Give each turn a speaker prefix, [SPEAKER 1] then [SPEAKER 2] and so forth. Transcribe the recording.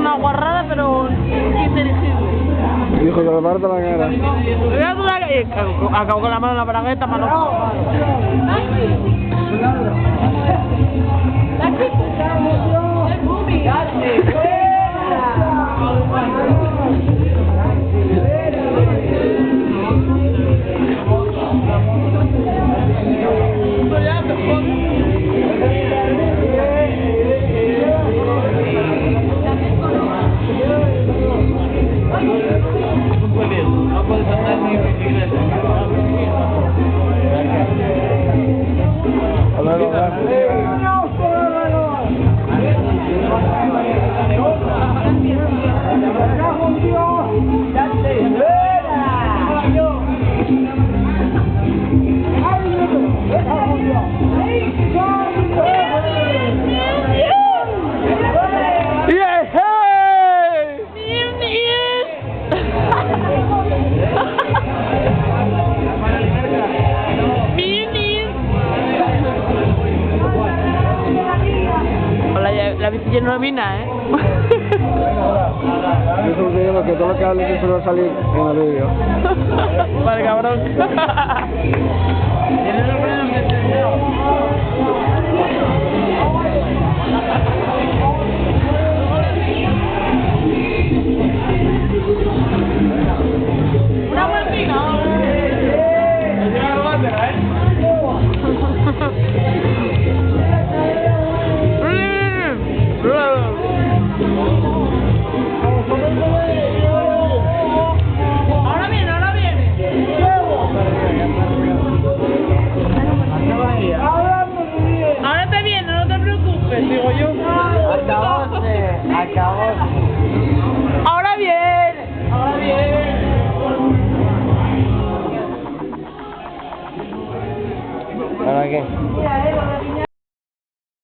[SPEAKER 1] una guarrada, pero inteligible.
[SPEAKER 2] Dijo que la parte la cara.
[SPEAKER 1] Acabo con la mano en la bragueta, mano. La bici no vina, ¿eh?
[SPEAKER 2] Yo te digo que todo lo que hables siempre va a salir en el vídeo.
[SPEAKER 1] Vale, cabrón. ¿Tienes los frenos encendidos? Una vueltina. Ahora viene, ahora viene. Ahora te viene, no te preocupes, digo yo.
[SPEAKER 3] Acabóse.
[SPEAKER 1] Ahora viene, ahora viene.
[SPEAKER 2] ¿Para qué?